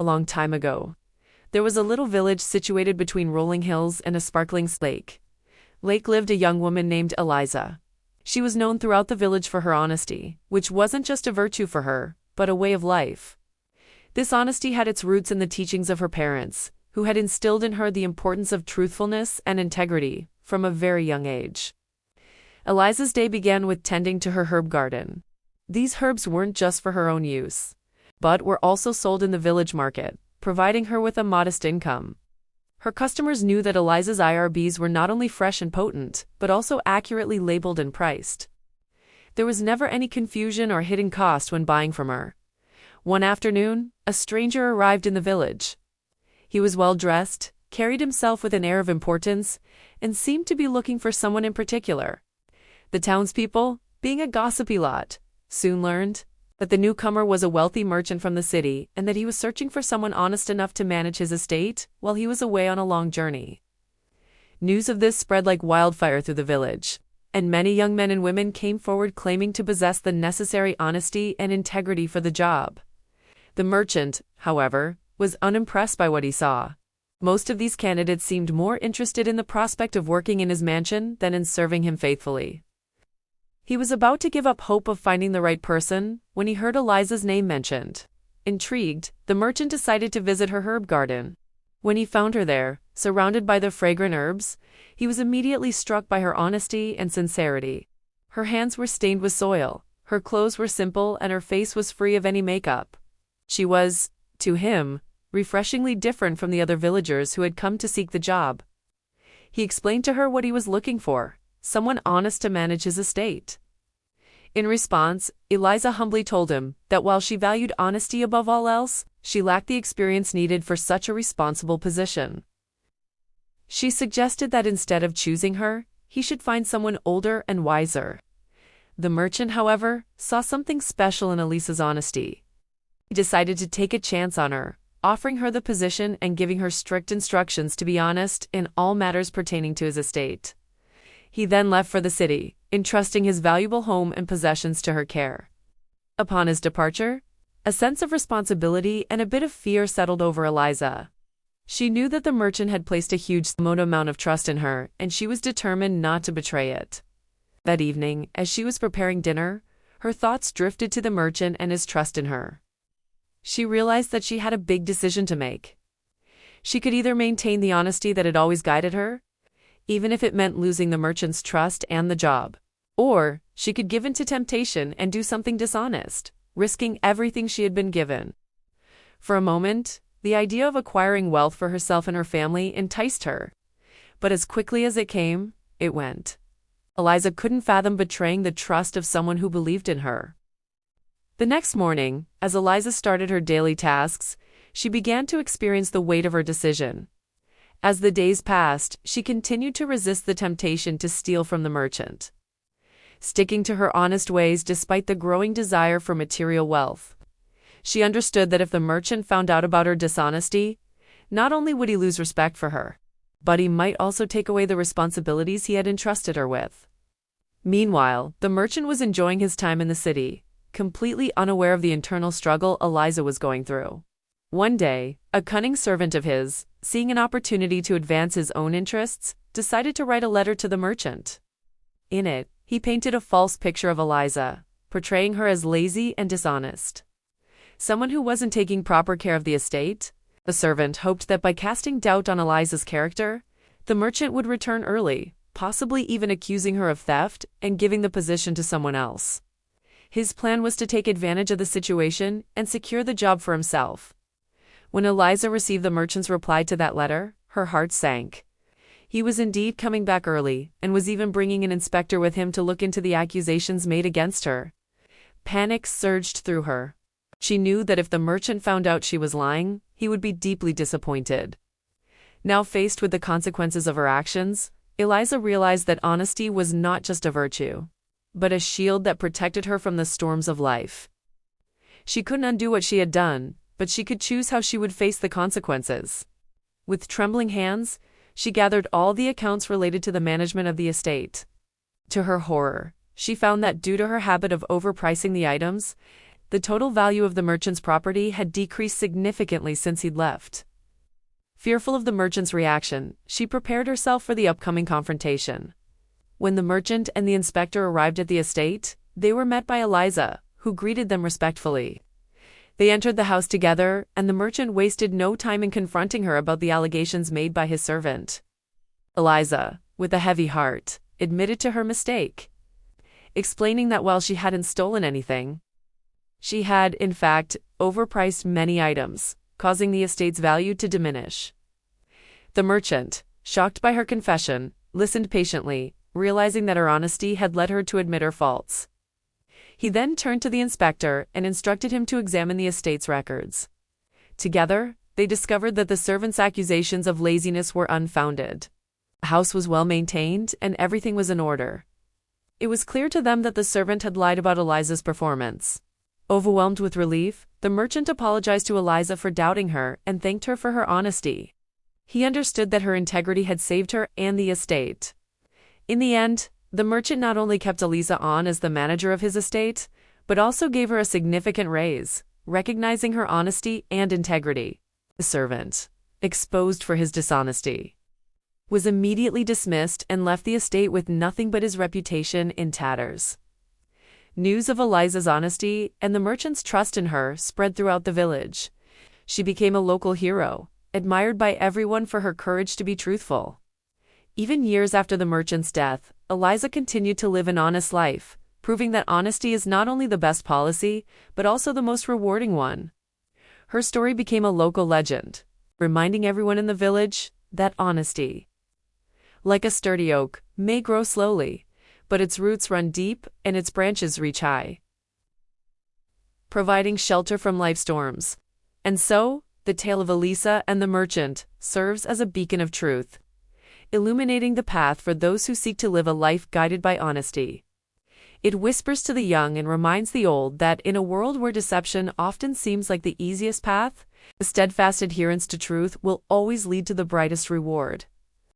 A long time ago, there was a little village situated between rolling hills and a sparkling lake. Lake lived a young woman named Eliza. She was known throughout the village for her honesty, which wasn't just a virtue for her, but a way of life. This honesty had its roots in the teachings of her parents, who had instilled in her the importance of truthfulness and integrity from a very young age. Eliza's day began with tending to her herb garden. These herbs weren't just for her own use, but were also sold in the village market, providing her with a modest income. Her customers knew that Eliza's herbs were not only fresh and potent, but also accurately labeled and priced. There was never any confusion or hidden cost when buying from her. One afternoon, a stranger arrived in the village. He was well dressed, carried himself with an air of importance, and seemed to be looking for someone in particular. The townspeople, being a gossipy lot, soon learned that the newcomer was a wealthy merchant from the city and that he was searching for someone honest enough to manage his estate while he was away on a long journey. News of this spread like wildfire through the village, and many young men and women came forward claiming to possess the necessary honesty and integrity for the job. The merchant, however, was unimpressed by what he saw. Most of these candidates seemed more interested in the prospect of working in his mansion than in serving him faithfully. He was about to give up hope of finding the right person when he heard Eliza's name mentioned. Intrigued, the merchant decided to visit her herb garden. When he found her there, surrounded by the fragrant herbs, he was immediately struck by her honesty and sincerity. Her hands were stained with soil, her clothes were simple, and her face was free of any makeup. She was, to him, refreshingly different from the other villagers who had come to seek the job. He explained to her what he was looking for: someone honest to manage his estate. In response, Eliza humbly told him that while she valued honesty above all else, she lacked the experience needed for such a responsible position. She suggested that instead of choosing her, he should find someone older and wiser. The merchant, however, saw something special in Eliza's honesty. He decided to take a chance on her, offering her the position and giving her strict instructions to be honest in all matters pertaining to his estate. He then left for the city, entrusting his valuable home and possessions to her care. Upon his departure, a sense of responsibility and a bit of fear settled over Eliza. She knew that the merchant had placed a huge amount of trust in her, and she was determined not to betray it. That evening, as she was preparing dinner, her thoughts drifted to the merchant and his trust in her. She realized that she had a big decision to make. She could either maintain the honesty that had always guided her, even if it meant losing the merchant's trust and the job, or she could give in to temptation and do something dishonest, risking everything she had been given. For a moment, the idea of acquiring wealth for herself and her family enticed her, but as quickly as it came, it went. Eliza couldn't fathom betraying the trust of someone who believed in her. The next morning, as Eliza started her daily tasks, she began to experience the weight of her decision. As the days passed, she continued to resist the temptation to steal from the merchant, sticking to her honest ways despite the growing desire for material wealth. She understood that if the merchant found out about her dishonesty, not only would he lose respect for her, but he might also take away the responsibilities he had entrusted her with. Meanwhile, the merchant was enjoying his time in the city, completely unaware of the internal struggle Eliza was going through. One day, a cunning servant of his, seeing an opportunity to advance his own interests, decided to write a letter to the merchant. In it, he painted a false picture of Eliza, portraying her as lazy and dishonest, someone who wasn't taking proper care of the estate. The servant hoped that by casting doubt on Eliza's character, the merchant would return early, possibly even accusing her of theft and giving the position to someone else. His plan was to take advantage of the situation and secure the job for himself. When Eliza received the merchant's reply to that letter, her heart sank. He was indeed coming back early, and was even bringing an inspector with him to look into the accusations made against her. Panic surged through her. She knew that if the merchant found out she was lying, he would be deeply disappointed. Now faced with the consequences of her actions, Eliza realized that honesty was not just a virtue, but a shield that protected her from the storms of life. She couldn't undo what she had done, but she could choose how she would face the consequences. With trembling hands, she gathered all the accounts related to the management of the estate. To her horror, she found that due to her habit of overpricing the items, the total value of the merchant's property had decreased significantly since he'd left. Fearful of the merchant's reaction, she prepared herself for the upcoming confrontation. When the merchant and the inspector arrived at the estate, they were met by Eliza, who greeted them respectfully. They entered the house together, and the merchant wasted no time in confronting her about the allegations made by his servant. Eliza, with a heavy heart, admitted to her mistake, explaining that while she hadn't stolen anything, she had, in fact, overpriced many items, causing the estate's value to diminish. The merchant, shocked by her confession, listened patiently, realizing that her honesty had led her to admit her faults. He then turned to the inspector and instructed him to examine the estate's records. Together, they discovered that the servant's accusations of laziness were unfounded. The house was well maintained and everything was in order. It was clear to them that the servant had lied about Eliza's performance. Overwhelmed with relief, the merchant apologized to Eliza for doubting her and thanked her for her honesty. He understood that her integrity had saved her and the estate. In the end, the merchant not only kept Eliza on as the manager of his estate, but also gave her a significant raise, recognizing her honesty and integrity. The servant, exposed for his dishonesty, was immediately dismissed and left the estate with nothing but his reputation in tatters. News of Eliza's honesty and the merchant's trust in her spread throughout the village. She became a local hero, admired by everyone for her courage to be truthful. Even years after the merchant's death, Eliza continued to live an honest life, proving that honesty is not only the best policy, but also the most rewarding one. Her story became a local legend, reminding everyone in the village that honesty, like a sturdy oak, may grow slowly, but its roots run deep and its branches reach high, providing shelter from life's storms. And so, the tale of Eliza and the merchant serves as a beacon of truth, illuminating the path for those who seek to live a life guided by honesty. It whispers to the young and reminds the old that in a world where deception often seems like the easiest path, the steadfast adherence to truth will always lead to the brightest reward.